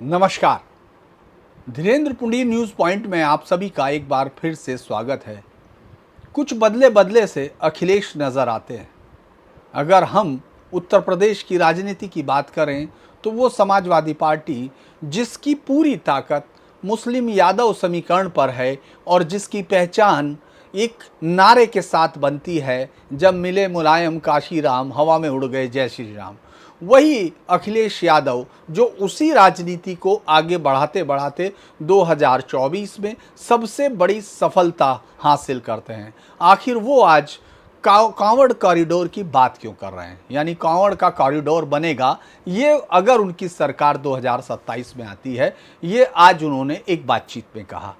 नमस्कार। Dhirendra पुंडी news point में आप सभी का एक बार फिर से स्वागत है। कुछ बदले बदले से अखिलेश नजर आते हैं। अगर हम उत्तर प्रदेश की राजनीति की बात करें तो वो समाजवादी पार्टी जिसकी पूरी ताकत मुस्लिम यादव समीकरण पर है और जिसकी पहचान एक नारे के साथ बनती है, जब मिले मुलायम काशीराम हवा में उड़ गए जय श्री राम। वही अखिलेश यादव जो उसी राजनीति को आगे बढ़ाते बढ़ाते 2024 में सबसे बड़ी सफलता हासिल करते हैं। आखिर वो आज कांवड़ कॉरिडोर की बात क्यों कर रहे हैं, यानी कांवड़ का कॉरिडोर बनेगा ये अगर उनकी सरकार 2027 में आती है, ये आज उन्होंने एक बातचीत में कहा।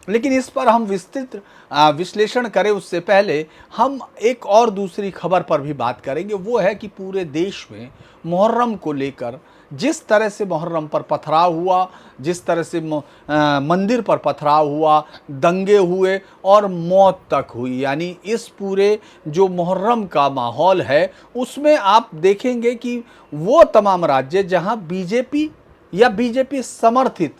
लेकिन इस पर हम विस्तृत विश्लेषण करें उससे पहले हम एक और दूसरी खबर पर भी बात करेंगे। वो है कि पूरे देश में मुहर्रम को लेकर जिस तरह से मुहर्रम पर पथराव हुआ, जिस तरह से मंदिर पर पथराव हुआ, दंगे हुए और मौत तक हुई, यानी इस पूरे जो मुहर्रम का माहौल है उसमें आप देखेंगे कि वो तमाम राज्य जहां बीजेपी या बीजेपी समर्थित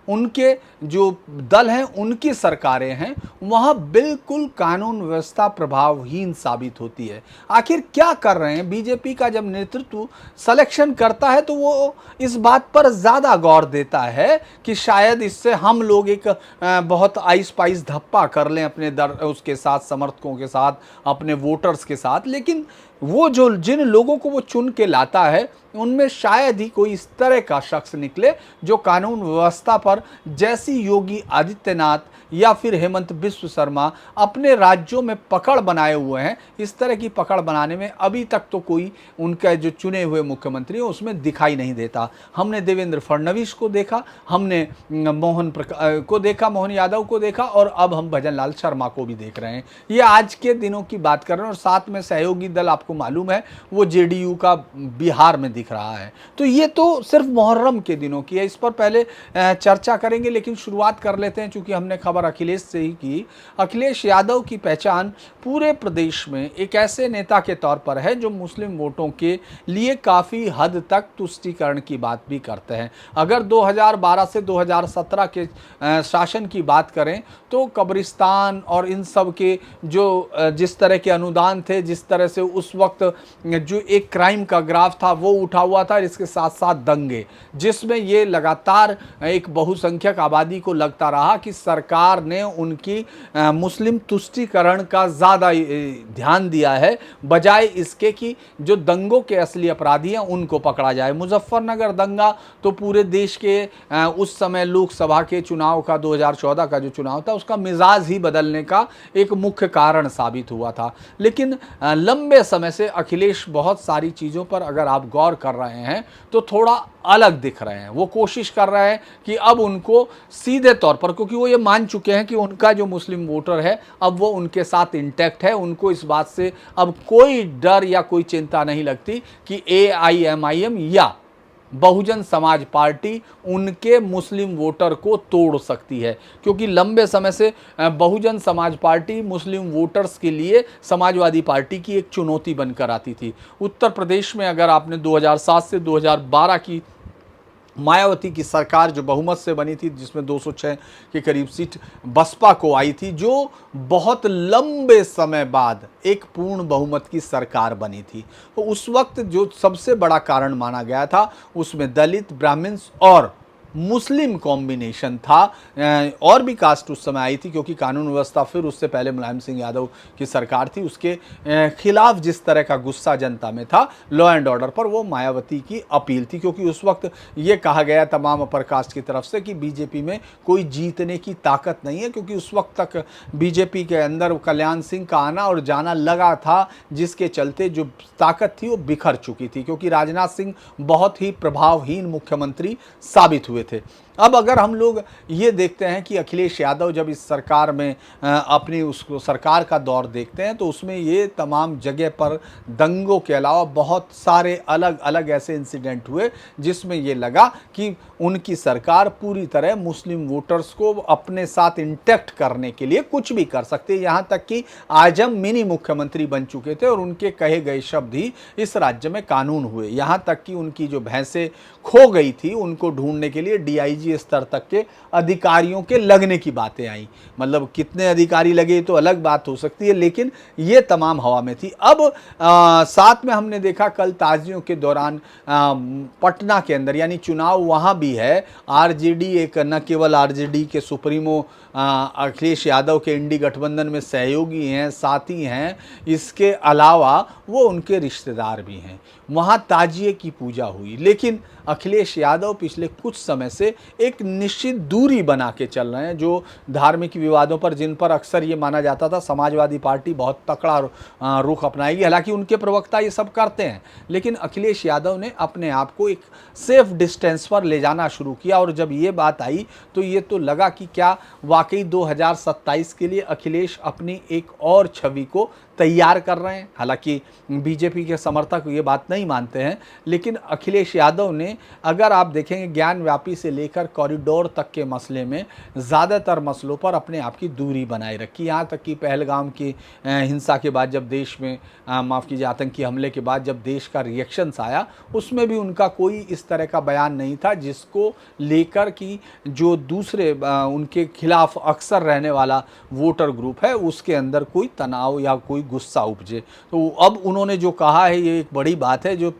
उनके जो दल हैं, उनकी सरकारें हैं, वहाँ बिल्कुल कानून व्यवस्था प्रभावहीन साबित होती है। आखिर क्या कर रहे हैं? बीजेपी का जब नेतृत्व सिलेक्शन करता है तो वो इस बात पर ज़्यादा गौर देता है कि शायद इससे हम लोग एक बहुत आइस पाइस धप्पा कर लें अपने उसके साथ, समर्थकों के साथ, अपने वोटर्स के साथ। लेकिन वो जो जिन लोगों को वो चुन के लाता है उनमें शायद ही कोई इस तरह का शख्स निकले जो कानून व्यवस्था पर, जैसी योगी आदित्यनाथ या फिर हेमंत बिस्व शर्मा अपने राज्यों में पकड़ बनाए हुए हैं, इस तरह की पकड़ बनाने में अभी तक तो कोई उनका जो चुने हुए मुख्यमंत्री है उसमें दिखाई नहीं देता। हमने देवेंद्र फडणवीस को देखा, हमने मोहन यादव को देखा और अब हम भजन लाल शर्मा को भी देख रहे हैं। ये आज के दिनों की बात कर रहे हैं और साथ में सहयोगी दल आपको मालूम है वो जेडीयू का बिहार में दिख रहा है। तो ये तो सिर्फ मुहर्रम के दिनों की है, इस पर पहले चर्चा करेंगे। लेकिन शुरुआत कर लेते हैं, चूंकि हमने खबर अखिलेश से ही की। अखिलेश यादव की पहचान पूरे प्रदेश में एक ऐसे नेता के तौर पर है जो मुस्लिम वोटों के लिए काफ़ी हद तक तुष्टीकरण की बात भी करते हैं। अगर 2012 से 2017 के शासन की बात करें तो कब्रिस्तान और इन सब के जो जिस तरह के अनुदान थे, जिस तरह से उस वक्त जो एक क्राइम का ग्राफ था वो उठा हुआ था, इसके साथ साथ दंगे, जिसमें ये लगातार एक बहुसंख्यक आबादी को लगता रहा कि सरकार ने उनकी मुस्लिम तुष्टीकरण का ज़्यादा ध्यान दिया है, बजाय इसके कि जो दंगों के असली अपराधी हैं उनको पकड़ा जाए। मुजफ्फरनगर दंगा तो पूरे देश के उस समय लोकसभा के चुनाव का 2014 का जो चुनाव था उसका मिजाज ही बदलने का एक मुख्य कारण साबित हुआ था। लेकिन लंबे समय से अखिलेश बहुत सारी चीज़ों पर अगर आप गौर कर रहे हैं तो थोड़ा अलग दिख रहे हैं। वो कोशिश कर रहे हैं कि अब उनको सीधे तौर पर, क्योंकि वो ये मान चुके हैं कि उनका जो मुस्लिम वोटर है अब वो उनके साथ इंटैक्ट है, उनको इस बात से अब कोई डर या कोई चिंता नहीं लगती कि AIMIM या बहुजन समाज पार्टी उनके मुस्लिम वोटर को तोड़ सकती है। क्योंकि लंबे समय से बहुजन समाज पार्टी मुस्लिम वोटर्स के लिए समाजवादी पार्टी की एक चुनौती बनकर आती थी। उत्तर प्रदेश में अगर आपने 2007 से 2012 की मायावती की सरकार जो बहुमत से बनी थी, जिसमें 206 के करीब सीट बसपा को आई थी, जो बहुत लंबे समय बाद एक पूर्ण बहुमत की सरकार बनी थी, तो उस वक्त जो सबसे बड़ा कारण माना गया था उसमें दलित, ब्राह्मण्स और मुस्लिम कॉम्बिनेशन था। और भी कास्ट उस समय आई थी, क्योंकि कानून व्यवस्था फिर उससे पहले मुलायम सिंह यादव की सरकार थी, उसके खिलाफ जिस तरह का गुस्सा जनता में था लॉ एंड ऑर्डर पर, वो मायावती की अपील थी। क्योंकि उस वक्त ये कहा गया तमाम अपर कास्ट की तरफ से कि बीजेपी में कोई जीतने की ताकत नहीं है, क्योंकि उस वक्त तक बीजेपी के अंदर कल्याण सिंह का आना और जाना लगा था, जिसके चलते जो ताकत थी वो बिखर चुकी थी, क्योंकि राजनाथ सिंह बहुत ही प्रभावहीन मुख्यमंत्री साबित हुए थे। अब अगर हम लोग ये देखते हैं कि अखिलेश यादव जब इस सरकार में अपनी उसको सरकार का दौर देखते हैं तो उसमें ये तमाम जगह पर दंगों के अलावा बहुत सारे अलग अलग ऐसे इंसिडेंट हुए जिसमें ये लगा कि उनकी सरकार पूरी तरह मुस्लिम वोटर्स को अपने साथ इंटैक्ट करने के लिए कुछ भी कर सकती है। यहाँ तक कि आजम मिनी मुख्यमंत्री बन चुके थे और उनके कहे गए शब्द ही इस राज्य में कानून हुए। यहाँ तक कि उनकी जो भैंसें खो गई थी उनको ढूंढने के लिए लिए डीआईजी स्तर तक के अधिकारियों के लगने की बातें आई। मतलब कितने अधिकारी लगे तो अलग बात हो सकती है, लेकिन ये तमाम हवा में थी। अब साथ में हमने देखा कल ताजियों के दौरान पटना के अंदर, यानी चुनाव वहाँ भी है, आरजेडी एक न केवल आरजेडी के सुप्रीमो अखिलेश यादव के इंडी गठबंधन में सहयोगी हैं, साथी हैं, इसके अलावा वो उनके रिश्तेदार भी हैं। वहाँ ताजिए की पूजा हुई, लेकिन अखिलेश यादव पिछले कुछ समय से एक निश्चित दूरी बना के चल रहे हैं, जो धार्मिक विवादों पर, जिन पर अक्सर ये माना जाता था समाजवादी पार्टी बहुत तकड़ा रुख अपनाएगी। हालांकि उनके प्रवक्ता ये सब करते हैं, लेकिन अखिलेश यादव ने अपने आप को एक सेफ डिस्टेंस पर ले जाना शुरू किया। और जब ये बात आई तो ये तो लगा कि क्या वाकई 2027 के लिए अखिलेश अपनी एक और छवि को तैयार कर रहे हैं। हालांकि बीजेपी के समर्थक ये बात नहीं मानते हैं, लेकिन अखिलेश यादव ने, अगर आप देखेंगे, ज्ञान व्यापी से लेकर कॉरिडोर तक के मसले में ज़्यादातर मसलों पर अपने आप की दूरी बनाए रखी। यहाँ तक कि पहलगाम की हिंसा के बाद जब देश में, माफ़ कीजिए, आतंकी हमले के बाद जब देश का रिएक्शंस आया, उसमें भी उनका कोई इस तरह का बयान नहीं था जिसको लेकर कि जो दूसरे उनके खिलाफ अक्सर रहने वाला वोटर ग्रुप है उसके अंदर कोई तनाव या कोई गुस्सा उपजे। तो अब उन्होंने जो कहा है ये एक बड़ी बात है, जो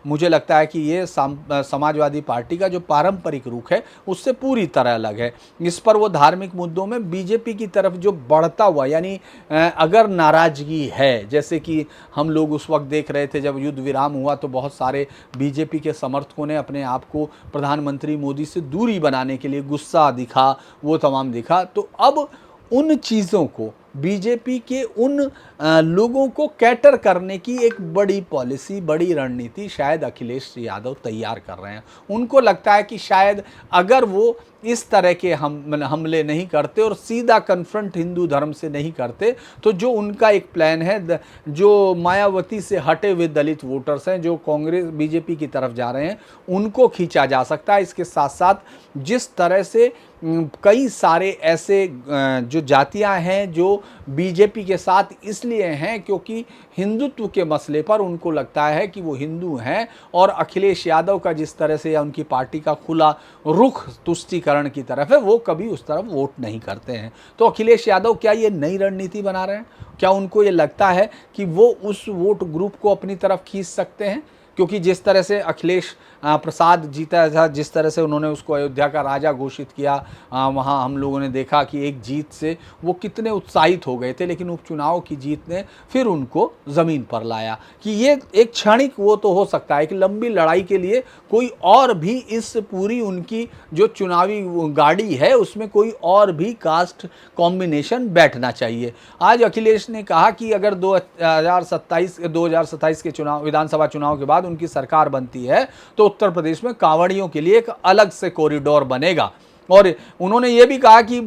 मुझे लगता है कि ये समाजवादी पार्टी का जो पारंपरिक रुख है उससे पूरी तरह अलग है। इस पर वो धार्मिक मुद्दों में बीजेपी की तरफ जो बढ़ता हुआ, यानी अगर नाराजगी है, जैसे कि हम लोग उस वक्त देख रहे थे जब युद्ध विराम हुआ तो बहुत सारे बीजेपी के समर्थकों ने अपने आप को प्रधानमंत्री मोदी से दूरी बनाने के लिए गुस्सा दिखा, वो तमाम दिखा। तो अब उन चीज़ों को, बीजेपी के उन लोगों को कैटर करने की एक बड़ी पॉलिसी, बड़ी रणनीति शायद अखिलेश यादव तैयार कर रहे हैं। उनको लगता है कि शायद अगर वो इस तरह के हमले नहीं करते और सीधा कन्फ्रंट हिंदू धर्म से नहीं करते, तो जो उनका एक प्लान है, जो मायावती से हटे हुए दलित वोटर्स हैं जो कांग्रेस बीजेपी की तरफ जा रहे हैं, उनको खींचा जा सकता है। इसके साथ साथ जिस तरह से कई सारे ऐसे जो जातियां हैं जो बीजेपी के साथ इसलिए हैं क्योंकि हिंदुत्व के मसले पर उनको लगता है कि वो हिंदू हैं, और अखिलेश यादव का जिस तरह से या उनकी पार्टी का खुला रुख तुष्टीकरण की तरफ है, वो कभी उस तरफ वोट नहीं करते हैं। तो अखिलेश यादव क्या ये नई रणनीति बना रहे हैं? क्या उनको ये लगता है कि वो उस वोट ग्रुप को अपनी तरफ खींच सकते हैं? क्योंकि जिस तरह से अखिलेश प्रसाद जीता था, जिस तरह से उन्होंने उसको अयोध्या का राजा घोषित किया, वहाँ हम लोगों ने देखा कि एक जीत से वो कितने उत्साहित हो गए थे, लेकिन उपचुनाव की जीत ने फिर उनको ज़मीन पर लाया। कि ये एक क्षणिक वो तो हो सकता है कि लंबी लड़ाई के लिए कोई और भी इस पूरी उनकी जो चुनावी गाड़ी है उसमें कोई और भी कास्ट कॉम्बिनेशन बैठना चाहिए। आज अखिलेश ने कहा कि अगर 2027 के चुनाव, विधानसभा चुनाव के बाद उनकी सरकार बनती है तो उत्तर प्रदेश में कांवड़ियों के लिए एक अलग से कॉरिडोर बनेगा। और उन्होंने ये भी कहा कि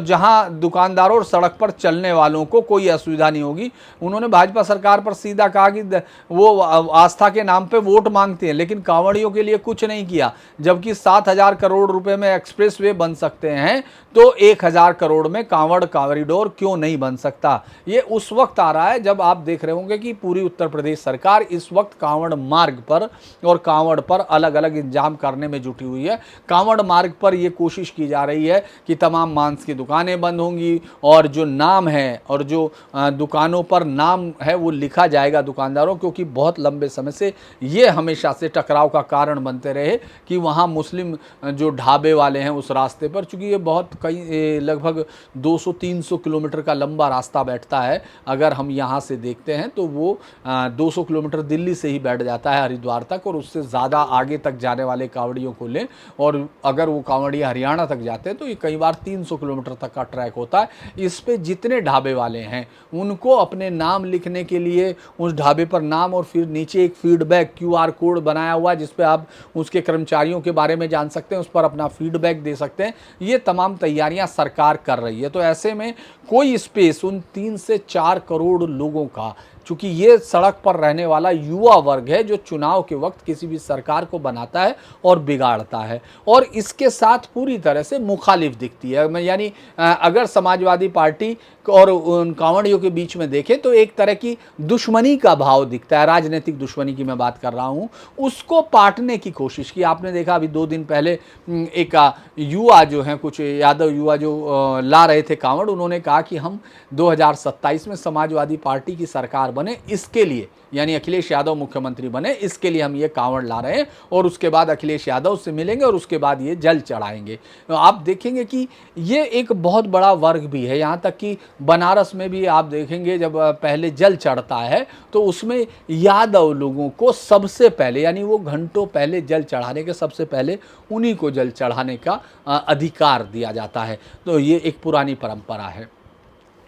जहां दुकानदारों और सड़क पर चलने वालों को कोई असुविधा नहीं होगी। उन्होंने भाजपा सरकार पर सीधा कहा कि वो आस्था के नाम पे वोट मांगती है, लेकिन कांवड़ियों के लिए कुछ नहीं किया। जबकि 7,000 करोड़ रुपए में एक्सप्रेसवे बन सकते हैं, तो 1,000 करोड़ में कांवड़ कॉरिडोर क्यों नहीं बन सकता? ये उस वक्त आ रहा है जब आप देख रहे होंगे कि पूरी उत्तर प्रदेश सरकार इस वक्त कांवड़ मार्ग पर और कांवड़ पर अलग अलग इंतजाम करने में जुटी हुई है। कांवड़ मार्ग पर ये कोशिश की जा रही है कि तमाम मांस की दुकानें बंद होंगी, और जो नाम है और जो दुकानों पर नाम है वो लिखा जाएगा दुकानदारों, क्योंकि बहुत लंबे समय से ये हमेशा से टकराव का कारण बनते रहे कि वहाँ मुस्लिम जो ढाबे वाले हैं उस रास्ते पर, चूँकि ये बहुत कई लगभग 200-300 किलोमीटर का लंबा रास्ता बैठता है। अगर हम यहाँ से देखते हैं तो वो 200 किलोमीटर दिल्ली से ही बैठ जाता है हरिद्वार तक, और उससे ज़्यादा आगे तक जाने वाले कांवड़ियों को लें, और अगर वो कांवड़िया हरियाणा तक जाते हैं तो ये कई बार 300 किलोमीटर तक का ट्रैक होता है। इस पे जितने ढाबे वाले हैं उनको अपने नाम लिखने के लिए उस ढाबे पर नाम, और फिर नीचे एक फीडबैक QR कोड बनाया हुआ जिस पे आप उसके कर्मचारियों के बारे में जान सकते हैं, उस पर अपना फीडबैक दे सकते हैं। ये तमाम तैयारियां सरकार कर रही है। तो ऐसे में कोई स्पेस उन 3 से 4 करोड़ लोगों का चूंकि ये सड़क पर रहने वाला युवा वर्ग है जो चुनाव के वक्त किसी भी सरकार को बनाता है और बिगाड़ता है, और इसके साथ पूरी तरह से मुखालिफ दिखती है। यानी अगर समाजवादी पार्टी और उन कांवड़ियों के बीच में देखें तो एक तरह की दुश्मनी का भाव दिखता है, राजनीतिक दुश्मनी की मैं बात कर रहा हूं, उसको पाटने की कोशिश की। आपने देखा अभी 2 दिन पहले एक युवा जो हैं, कुछ यादव युवा जो ला रहे थे कांवड़, उन्होंने कहा कि हम 2027 में समाजवादी पार्टी की सरकार बने, इसके लिए, यानी अखिलेश यादव मुख्यमंत्री बने, इसके लिए हम ये कांवड़ ला रहे हैं, और उसके बाद अखिलेश यादव से मिलेंगे और उसके बाद ये जल चढ़ाएंगे। तो आप देखेंगे कि ये एक बहुत बड़ा वर्ग भी है। यहाँ तक कि बनारस में भी आप देखेंगे जब पहले जल चढ़ता है तो उसमें यादव लोगों को सबसे पहले, यानी वो घंटों पहले जल चढ़ाने के सबसे पहले उन्हीं को जल चढ़ाने का अधिकार दिया जाता है। तो ये एक पुरानी परंपरा है।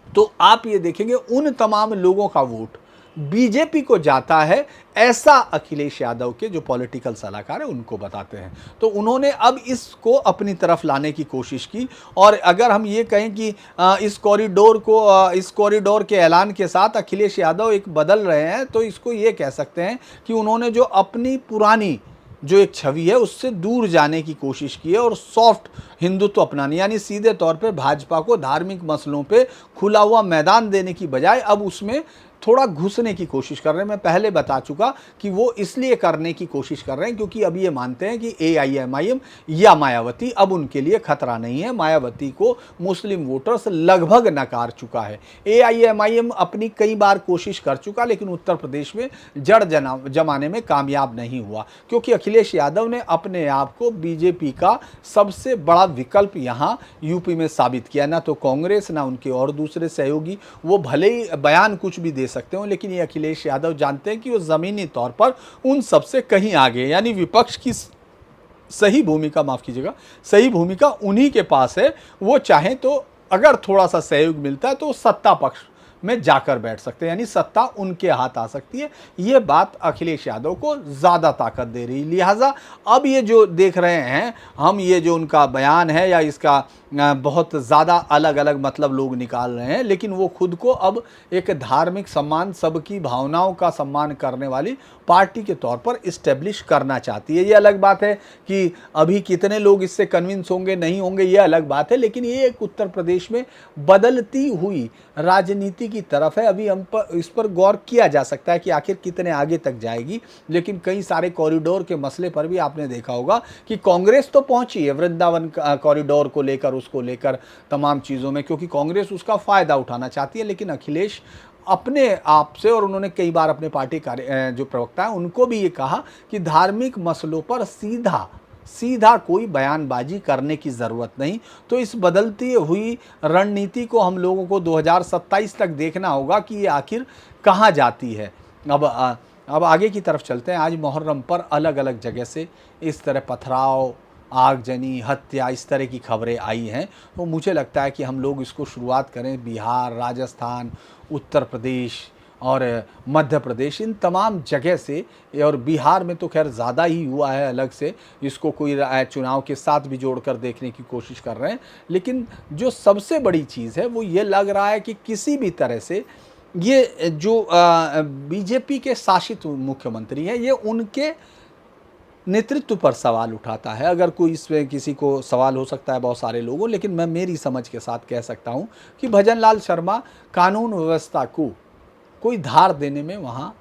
तो आप ये देखेंगे उन तमाम लोगों का वोट बीजेपी को जाता है, ऐसा अखिलेश यादव के जो पॉलिटिकल सलाहकार है उनको बताते हैं। तो उन्होंने अब इसको अपनी तरफ लाने की कोशिश की, और अगर हम ये कहें कि इस कॉरिडोर के ऐलान के साथ अखिलेश यादव एक बदल रहे हैं, तो इसको ये कह सकते हैं कि उन्होंने जो अपनी पुरानी जो एक छवि है उससे दूर जाने की कोशिश की है और सॉफ्ट हिंदुत्व अपनाने, यानी सीधे तौर पे भाजपा को धार्मिक मसलों पे खुला हुआ मैदान देने की बजाय अब उसमें थोड़ा घुसने की कोशिश कर रहे हैं। मैं पहले बता चुका कि वो इसलिए करने की कोशिश कर रहे हैं क्योंकि अब ये मानते हैं कि AIMIM या मायावती अब उनके लिए खतरा नहीं है। मायावती को मुस्लिम वोटर्स लगभग नकार चुका है। AIMIM अपनी कई बार कोशिश कर चुका, लेकिन उत्तर प्रदेश में जड़ जमाने में कामयाब नहीं हुआ, क्योंकि अखिलेश यादव ने अपने आप को बीजेपी का सबसे बड़ा विकल्प यहाँ यूपी में साबित किया। ना तो कांग्रेस ना उनके और दूसरे सहयोगी, वो भले ही बयान कुछ भी दे सकते हो, लेकिन ये अखिलेश यादव जानते हैं कि वो जमीनी तौर पर उन सबसे कहीं आगे, यानी विपक्ष की सही भूमिका, माफ कीजिएगा, सही भूमिका उन्हीं के पास है। वो चाहें तो अगर थोड़ा सा सहयोग मिलता है तो सत्ता पक्ष में जाकर बैठ सकते हैं, यानी सत्ता उनके हाथ आ सकती है। ये बात अखिलेश यादव को ज़्यादा ताकत दे रही। लिहाजा अब ये जो देख रहे हैं हम, ये जो उनका बयान है या इसका बहुत ज़्यादा अलग अलग मतलब लोग निकाल रहे हैं, लेकिन वो खुद को अब एक धार्मिक सम्मान, सबकी भावनाओं का सम्मान करने वाली पार्टी के तौर पर इस्टेब्लिश करना चाहती है। ये अलग बात है कि अभी कितने लोग इससे कन्विंस होंगे नहीं होंगे, ये अलग बात है, लेकिन ये एक उत्तर प्रदेश में बदलती हुई राजनीति की तरफ है। अभी हम इस पर गौर किया जा सकता है कि आखिर कितने आगे तक जाएगी, लेकिन कई सारे कॉरिडोर के मसले पर भी आपने देखा होगा कि कांग्रेस तो पहुंची है वृंदावन कॉरिडोर को लेकर, उसको लेकर तमाम चीज़ों में, क्योंकि कांग्रेस उसका फ़ायदा उठाना चाहती है। लेकिन अखिलेश अपने आप से, और उन्होंने कई बार अपने पार्टी जो प्रवक्ता है उनको भी ये कहा कि धार्मिक मसलों पर सीधा कोई बयानबाजी करने की ज़रूरत नहीं। तो इस बदलती हुई रणनीति को हम लोगों को 2027 तक देखना होगा कि ये आखिर कहाँ जाती है। अब आगे की तरफ चलते हैं। आज मुहर्रम पर अलग अलग जगह से इस तरह पथराव, आगजनी, हत्या, इस तरह की खबरें आई हैं। तो मुझे लगता है कि हम लोग इसको शुरुआत करें बिहार, राजस्थान, उत्तर प्रदेश और मध्य प्रदेश, इन तमाम जगह से। और बिहार में तो खैर ज़्यादा ही हुआ है, अलग से इसको कोई चुनाव के साथ भी जोड़कर देखने की कोशिश कर रहे हैं। लेकिन जो सबसे बड़ी चीज़ है वो ये लग रहा है कि किसी भी तरह से ये जो बीजेपी के शासित मुख्यमंत्री हैं, ये उनके नेतृत्व पर सवाल उठाता है। अगर कोई इसमें किसी को सवाल हो सकता है बहुत सारे लोगों, लेकिन मैं मेरी समझ के साथ कह सकता हूं कि भजन लाल शर्मा कानून व्यवस्था को कोई धार देने में वहाँ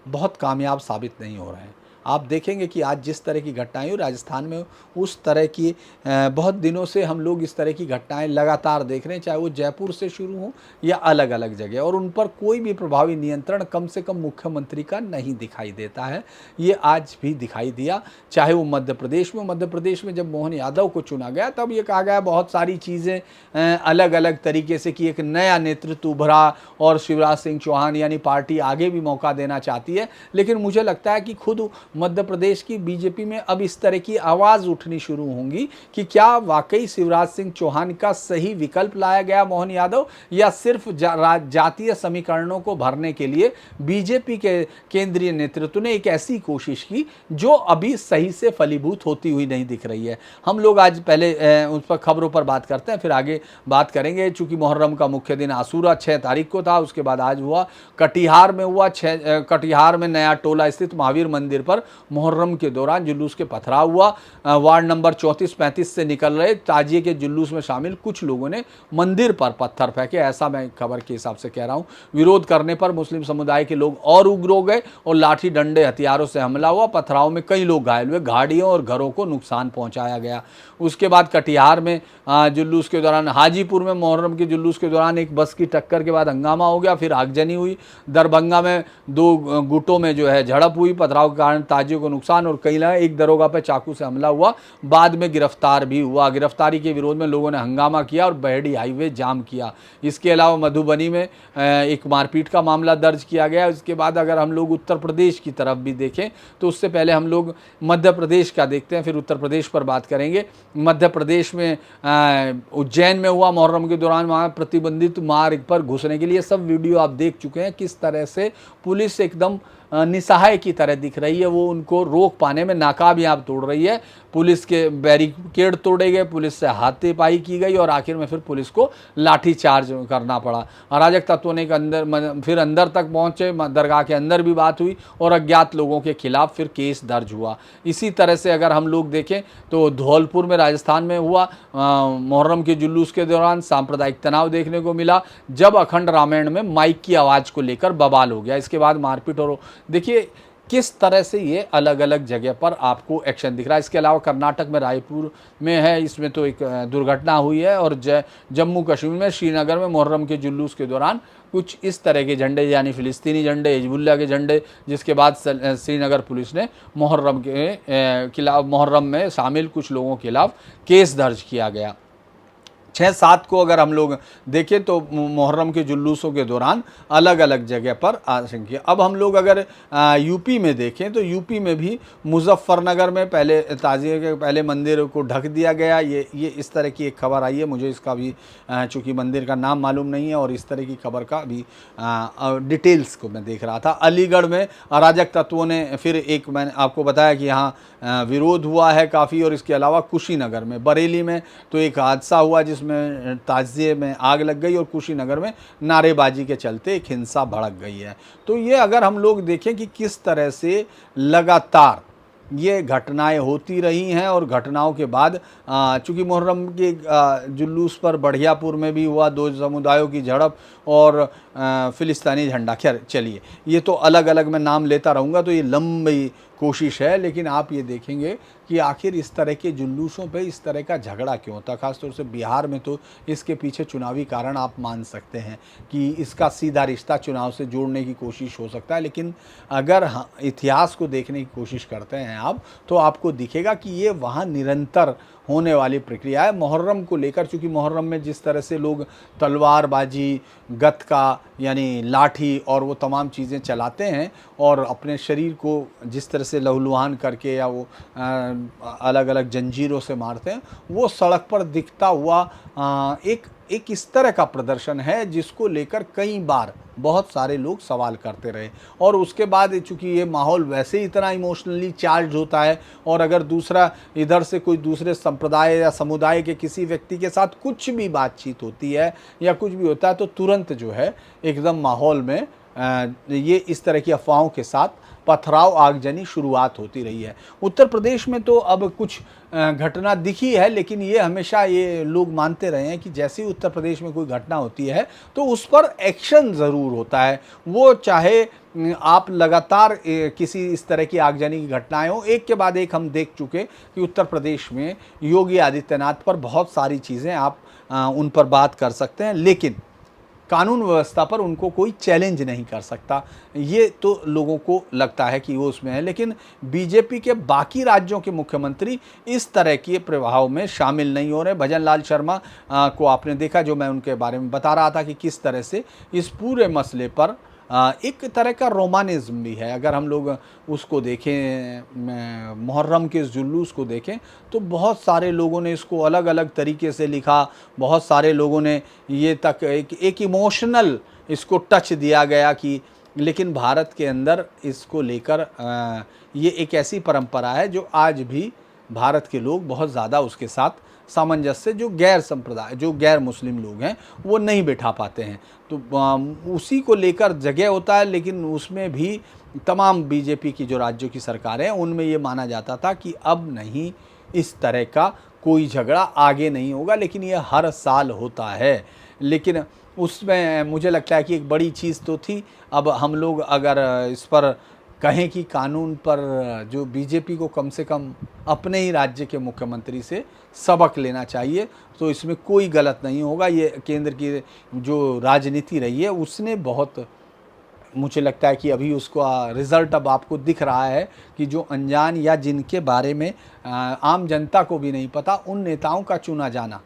बहुत कामयाब साबित नहीं हो रहे हैं। आप देखेंगे कि आज जिस तरह की घटनाएं हुई राजस्थान में, उस तरह की बहुत दिनों से हम लोग इस तरह की घटनाएं लगातार देख रहे हैं, चाहे वो जयपुर से शुरू हो या अलग अलग जगह, और उन पर कोई भी प्रभावी नियंत्रण कम से कम मुख्यमंत्री का नहीं दिखाई देता है। ये आज भी दिखाई दिया, चाहे वो मध्य प्रदेश में जब मोहन यादव को चुना गया तब ये कहा गया बहुत सारी चीज़ें अलग अलग तरीके से कि एक नया नेतृत्व उभरा और शिवराज सिंह चौहान यानी पार्टी आगे भी मौका देना चाहती है। लेकिन मुझे लगता है कि खुद मध्य प्रदेश की बीजेपी में अब इस तरह की आवाज़ उठनी शुरू होंगी कि क्या वाकई शिवराज सिंह चौहान का सही विकल्प लाया गया मोहन यादव, या सिर्फ जातीय समीकरणों को भरने के लिए बीजेपी के केंद्रीय नेतृत्व ने एक ऐसी कोशिश की जो अभी सही से फलीभूत होती हुई नहीं दिख रही है। हम लोग आज पहले उस पर खबरों पर बात करते हैं, फिर आगे बात करेंगे। चूंकि मुहर्रम का मुख्य दिन आशूरा 6 तारीख को था, उसके बाद आज हुआ कटिहार में हुआ। कटिहार में नया टोला स्थित महावीर मंदिर पर मुहर्रम के दौरान जुलूस के पथराव हुआ। वार्ड नंबर 34-35 से निकल रहे ताजिए के जुलूस में शामिल कुछ लोगों ने मंदिर पर पत्थर फेंके, ऐसा मैं खबर के हिसाब से कह रहा हूं। विरोध करने पर मुस्लिम समुदाय के लोग और उग्र हो गए और लाठी डंडे हथियारों से हमला हुआ। पथराव में कई लोग घायल हुए, गाड़ियों और घरों को नुकसान पहुंचाया गया। उसके बाद कटिहार में जुलूस के दौरान, हाजीपुर में मुहर्रम के जुलूस के दौरान एक बस की टक्कर के बाद हंगामा हो गया, फिर आगजनी हुई। दरभंगा में 2 गुटों में जो है झड़प हुई, पथराव के कारण ताजियों को नुकसान और कई एक दरोगा पर चाकू से हमला हुआ, बाद में गिरफ्तार भी हुआ। गिरफ्तारी के विरोध में लोगों ने हंगामा किया और बहेड़ी हाईवे जाम किया। इसके अलावा मधुबनी में एक मारपीट का मामला दर्ज किया गया। उसके बाद अगर हम लोग उत्तर प्रदेश की तरफ भी देखें तो उससे पहले हम लोग मध्य प्रदेश का देखते हैं, फिर उत्तर प्रदेश पर बात करेंगे। मध्य प्रदेश में उज्जैन में हुआ मुहर्रम के दौरान, वहाँ प्रतिबंधित मार्ग पर घुसने के लिए सब वीडियो आप देख चुके हैं, किस तरह से पुलिस एकदम निसहाय की तरह दिख रही है। वो उनको रोक पाने में नाकामयाब तोड़ रही है। पुलिस के बैरिकेड तोड़े गए, पुलिस से हाथापाई की गई और आखिर में फिर पुलिस को लाठीचार्ज करना पड़ा। अराजक तत्वों ने फिर अंदर तक पहुंचे, दरगाह के अंदर भी बात हुई और अज्ञात लोगों के खिलाफ फिर केस दर्ज हुआ। इसी तरह से अगर हम लोग देखें तो धौलपुर में राजस्थान में हुआ मुहर्रम के जुलूस के दौरान सांप्रदायिक तनाव देखने को मिला, जब अखंड रामायण में माइक की आवाज़ को लेकर बवाल हो गया। इसके बाद मारपीट और देखिए किस तरह से ये अलग अलग जगह पर आपको एक्शन दिख रहा है। इसके अलावा कर्नाटक में रायपुर में है, इसमें तो एक दुर्घटना हुई है। और जम्मू कश्मीर में श्रीनगर में मुहर्रम के जुलूस के दौरान कुछ इस तरह के झंडे, यानी फिलिस्तीनी झंडे, हिजबुल्लाह के झंडे, जिसके बाद श्रीनगर पुलिस ने मुहर्रम के खिलाफ, मुहर्रम में शामिल कुछ लोगों के खिलाफ केस दर्ज किया गया। 6-7 को अगर हम लोग देखें तो मुहर्रम के जुलूसों के दौरान अलग अलग जगह पर आशंका। अब हम लोग अगर यूपी में देखें तो यूपी में भी मुजफ्फरनगर में पहले ताजिए के पहले मंदिर को ढक दिया गया। ये इस तरह की एक खबर आई है, मुझे इसका भी चूँकि मंदिर का नाम मालूम नहीं है और इस तरह की खबर का भी डिटेल्स को मैं देख रहा था। अलीगढ़ में अराजक तत्वों ने फिर एक, मैंने आपको बताया कि यहाँ विरोध हुआ है काफ़ी। और इसके अलावा कुशीनगर में, बरेली में तो एक हादसा हुआ जिसमें ताजिए में आग लग गई और कुशीनगर में नारेबाजी के चलते एक हिंसा भड़क गई है। तो ये अगर हम लोग देखें कि किस तरह से लगातार ये घटनाएं होती रही हैं और घटनाओं के बाद चूँकि मुहर्रम के जुलूस पर बढ़ियापुर में भी हुआ 2 समुदायों की झड़प और फिलिस्तीनी झंडा। खैर चलिए, ये तो अलग अलग मैं नाम लेता रहूँगा तो ये लंबी कोशिश है, लेकिन आप ये देखेंगे कि आखिर इस तरह के जुलूसों पे इस तरह का झगड़ा क्यों होता। खासतौर से बिहार में तो इसके पीछे चुनावी कारण आप मान सकते हैं कि इसका सीधा रिश्ता चुनाव से जोड़ने की कोशिश हो सकता है। लेकिन अगर इतिहास को देखने की कोशिश करते हैं आप, तो आपको दिखेगा कि ये वहाँ निरंतर होने वाली प्रक्रिया है। मुहर्रम को लेकर, चूँकि मुहर्रम में जिस तरह से लोग तलवारबाजी, गतका यानी लाठी और वो तमाम चीज़ें चलाते हैं और अपने शरीर को जिस तरह से लहूलुहान करके या वो अलग अलग जंजीरों से मारते हैं, वो सड़क पर दिखता हुआ एक इस तरह का प्रदर्शन है जिसको लेकर कई बार बहुत सारे लोग सवाल करते रहे। और उसके बाद चूँकि ये माहौल वैसे ही इतना इमोशनली चार्ज होता है और अगर दूसरा इधर से कोई दूसरे संप्रदाय या समुदाय के किसी व्यक्ति के साथ कुछ भी बातचीत होती है या कुछ भी होता है तो तुरंत जो है एकदम माहौल में ये इस तरह की अफवाहों के साथ पथराव, आगजनी शुरुआत होती रही है। उत्तर प्रदेश में तो अब कुछ घटना दिखी है, लेकिन ये हमेशा ये लोग मानते रहे हैं कि जैसे ही उत्तर प्रदेश में कोई घटना होती है तो उस पर एक्शन ज़रूर होता है। वो चाहे आप लगातार किसी इस तरह की आगजनी की घटनाएं हो, एक के बाद एक हम देख चुके कि उत्तर प्रदेश में योगी आदित्यनाथ पर बहुत सारी चीज़ें आप उन पर बात कर सकते हैं, लेकिन कानून व्यवस्था पर उनको कोई चैलेंज नहीं कर सकता। ये तो लोगों को लगता है कि वो उसमें है, लेकिन बीजेपी के बाकी राज्यों के मुख्यमंत्री इस तरह के प्रभाव में शामिल नहीं हो रहे। भजन लाल शर्मा को आपने देखा, जो मैं उनके बारे में बता रहा था कि किस तरह से इस पूरे मसले पर एक तरह का रोमानिज़्म भी है। अगर हम लोग उसको देखें, मुहर्रम के इस जुलूस को देखें, तो बहुत सारे लोगों ने इसको अलग अलग तरीके से लिखा, बहुत सारे लोगों ने ये तक एक इमोशनल इसको टच दिया गया कि, लेकिन भारत के अंदर इसको लेकर ये एक ऐसी परंपरा है जो आज भी भारत के लोग बहुत ज़्यादा उसके साथ सामंजस्य, जो गैर संप्रदाय, जो गैर मुस्लिम लोग हैं, वो नहीं बिठा पाते हैं। तो उसी को लेकर जगह होता है, लेकिन उसमें भी तमाम बीजेपी की जो राज्यों की सरकारें हैं, उनमें ये माना जाता था कि अब नहीं, इस तरह का कोई झगड़ा आगे नहीं होगा, लेकिन ये हर साल होता है। लेकिन उसमें मुझे लगता है कि एक बड़ी चीज़ तो थी। अब हम लोग अगर इस पर कहें कि कानून पर जो बीजेपी को कम से कम अपने ही राज्य के मुख्यमंत्री से सबक लेना चाहिए, तो इसमें कोई गलत नहीं होगा। ये केंद्र की जो राजनीति रही है उसने बहुत, मुझे लगता है कि अभी उसका रिज़ल्ट अब आपको दिख रहा है कि जो अनजान या जिनके बारे में आम जनता को भी नहीं पता, उन नेताओं का चुना जाना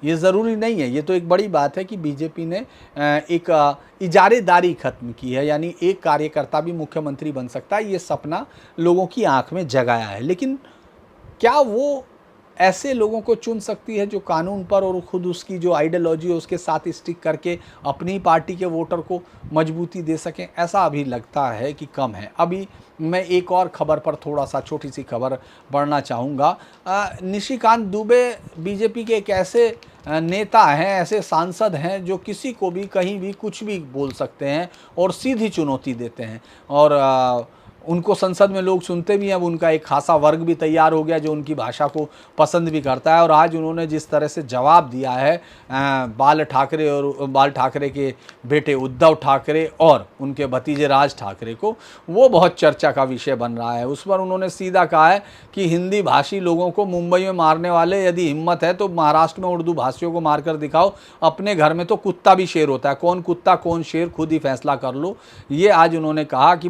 ये ज़रूरी नहीं है। ये तो एक बड़ी बात है कि बीजेपी ने एक इजारेदारी ख़त्म की है, यानी एक कार्यकर्ता भी मुख्यमंत्री बन सकता है, ये सपना लोगों की आंख में जगाया है। लेकिन क्या वो ऐसे लोगों को चुन सकती है जो कानून पर और खुद उसकी जो आइडियोलॉजी है उसके साथ स्टिक करके अपनी पार्टी के वोटर को मजबूती दे सकें? ऐसा अभी लगता है कि कम है। अभी मैं एक और खबर पर थोड़ा सा छोटी सी खबर बढ़ना चाहूँगा। निशिकांत दुबे बीजेपी के एक ऐसे नेता हैं, ऐसे सांसद हैं जो किसी को भी कहीं भी कुछ भी बोल सकते हैं और सीधी चुनौती देते हैं, और उनको संसद में लोग सुनते भी हैं। अब उनका एक खासा वर्ग भी तैयार हो गया जो उनकी भाषा को पसंद भी करता है। और आज उन्होंने जिस तरह से जवाब दिया है बाल ठाकरे के बेटे उद्धव ठाकरे और उनके भतीजे राज ठाकरे को, वो बहुत चर्चा का विषय बन रहा है। उस पर उन्होंने सीधा कहा है कि हिंदी भाषी लोगों को मुंबई में मारने वाले, यदि हिम्मत है तो महाराष्ट्र में उर्दू भाषियों को मारकर दिखाओ। अपने घर में तो कुत्ता भी शेर होता है, कौन कुत्ता कौन शेर खुद ही फैसला कर लो। ये आज उन्होंने कहा कि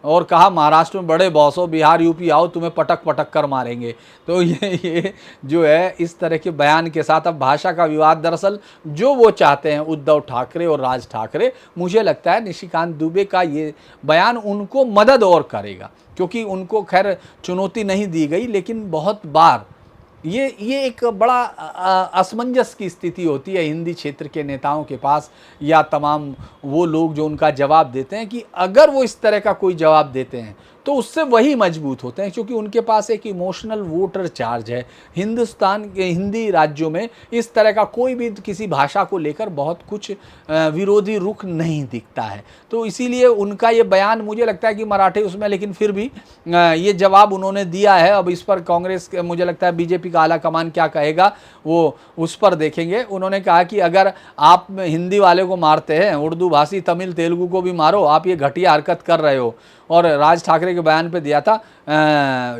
और कहा महाराष्ट्र में बड़े बॉस हो, बिहार यूपी आओ, तुम्हें पटक पटक कर मारेंगे। तो ये जो है इस तरह के बयान के साथ अब भाषा का विवाद, दरअसल जो वो चाहते हैं उद्धव ठाकरे और राज ठाकरे, मुझे लगता है निशिकांत दुबे का ये बयान उनको मदद और करेगा, क्योंकि उनको खैर चुनौती नहीं दी गई, लेकिन बहुत बार ये एक बड़ा असमंजस की स्थिति होती है हिंदी क्षेत्र के नेताओं के पास, या तमाम वो लोग जो उनका जवाब देते हैं, कि अगर वो इस तरह का कोई जवाब देते हैं तो उससे वही मजबूत होते हैं, क्योंकि उनके पास एक इमोशनल वोटर चार्ज है। हिंदुस्तान के हिंदी राज्यों में इस तरह का कोई भी किसी भाषा को लेकर बहुत कुछ विरोधी रुख नहीं दिखता है। तो इसीलिए उनका ये बयान, मुझे लगता है कि मराठी उसमें, लेकिन फिर भी ये जवाब उन्होंने दिया है। अब इस पर कांग्रेस, मुझे लगता है बीजेपी का आला कमान क्या कहेगा वो उस पर देखेंगे। उन्होंने कहा कि अगर आप हिंदी वाले को मारते हैं, उर्दू भाषी तमिल तेलुगु को भी मारो, आप ये घटिया हरकत कर रहे हो। और राज ठाकरे के बयान पे दिया था,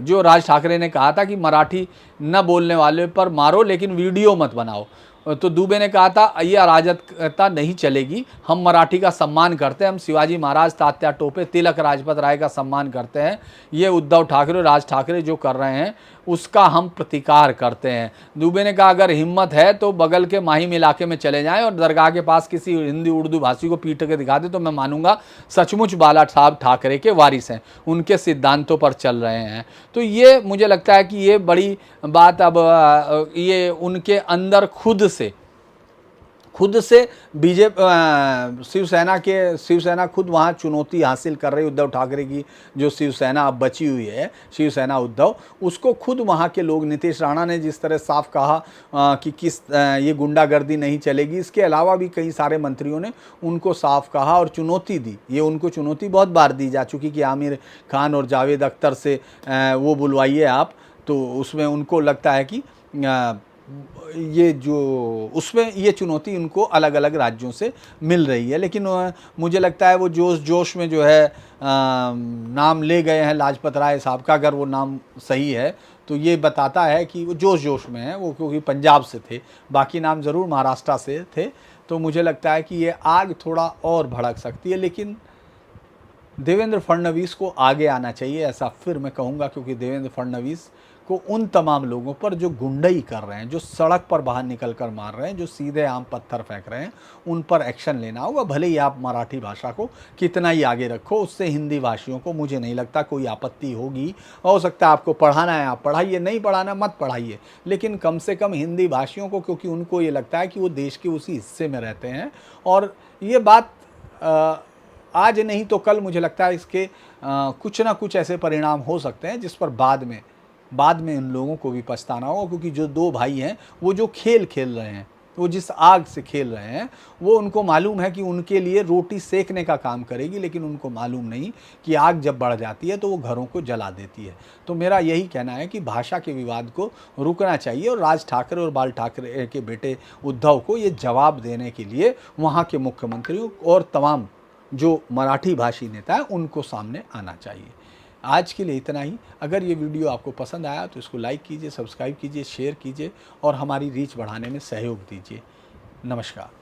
जो राज ठाकरे ने कहा था कि मराठी न बोलने वाले पर मारो लेकिन वीडियो मत बनाओ। तो दुबे ने कहा था ये अराजकता नहीं चलेगी, हम मराठी का सम्मान करते हैं, हम शिवाजी महाराज, तात्या टोपे, तिलक राजपत राय का सम्मान करते हैं। ये उद्धव ठाकरे, राज ठाकरे जो कर रहे हैं उसका हम प्रतिकार करते हैं। दुबे ने कहा अगर हिम्मत है तो बगल के माहिम इलाके में चले जाएं और दरगाह के पास किसी हिंदी उर्दू भाषी को पीट के दिखा दे तो मैं मानूंगा सचमुच बाला साहब ठाकरे के वारिस हैं, उनके सिद्धांतों पर चल रहे हैं। तो ये मुझे लगता है कि ये बड़ी बात अब ये उनके अंदर खुद से बीजेपी शिवसेना खुद वहाँ चुनौती हासिल कर रही है। उद्धव ठाकरे की जो शिवसेना अब बची हुई है, शिवसेना उद्धव, उसको खुद वहाँ के लोग, नीतीश राणा ने जिस तरह साफ कहा कि ये गुंडागर्दी नहीं चलेगी, इसके अलावा भी कई सारे मंत्रियों ने उनको साफ कहा और चुनौती दी। ये उनको चुनौती बहुत बार दी जा चुकी कि आमिर खान और जावेद अख्तर से वो बुलवाइए आप, तो उसमें उनको लगता है कि ये जो उसमें ये चुनौती उनको अलग अलग राज्यों से मिल रही है। लेकिन मुझे लगता है वो जोश में जो है नाम ले गए हैं लाजपत राय साहब का। अगर वो नाम सही है तो ये बताता है कि वो जोश में है, वो क्योंकि पंजाब से थे, बाकी नाम ज़रूर महाराष्ट्र से थे। तो मुझे लगता है कि ये आग थोड़ा और भड़क सकती है। लेकिन देवेंद्र फडणवीस को आगे आना चाहिए, ऐसा फिर मैं कहूँगा, क्योंकि देवेंद्र फडणवीस को उन तमाम लोगों पर जो गुंडई कर रहे हैं, जो सड़क पर बाहर निकल कर मार रहे हैं, जो सीधे आम पत्थर फेंक रहे हैं, उन पर एक्शन लेना होगा। भले ही आप मराठी भाषा को कितना ही आगे रखो, उससे हिंदी भाषियों को मुझे नहीं लगता कोई आपत्ति होगी। हो सकता है आपको पढ़ाना है आप पढ़ाइए, नहीं पढ़ाना मत पढ़ाइए, लेकिन कम से कम हिंदी भाषियों को, क्योंकि उनको ये लगता है कि वो देश के उसी हिस्से में रहते हैं। और ये बात आज नहीं तो कल मुझे लगता है इसके कुछ ना कुछ ऐसे परिणाम हो सकते हैं जिस पर बाद में इन लोगों को भी पछताना होगा। क्योंकि जो दो भाई हैं वो जो खेल खेल रहे हैं, वो जिस आग से खेल रहे हैं, वो उनको मालूम है कि उनके लिए रोटी सेकने का काम करेगी, लेकिन उनको मालूम नहीं कि आग जब बढ़ जाती है तो वो घरों को जला देती है। तो मेरा यही कहना है कि भाषा के विवाद को रुकना चाहिए और राज ठाकरे और बाल ठाकरे के बेटे उद्धव को ये जवाब देने के लिए वहाँ के मुख्यमंत्रियों और तमाम जो मराठी भाषी नेता हैं उनको सामने आना चाहिए। आज के लिए इतना ही। अगर ये वीडियो आपको पसंद आया तो इसको लाइक कीजिए, सब्सक्राइब कीजिए, शेयर कीजिए और हमारी रीच बढ़ाने में सहयोग दीजिए। नमस्कार।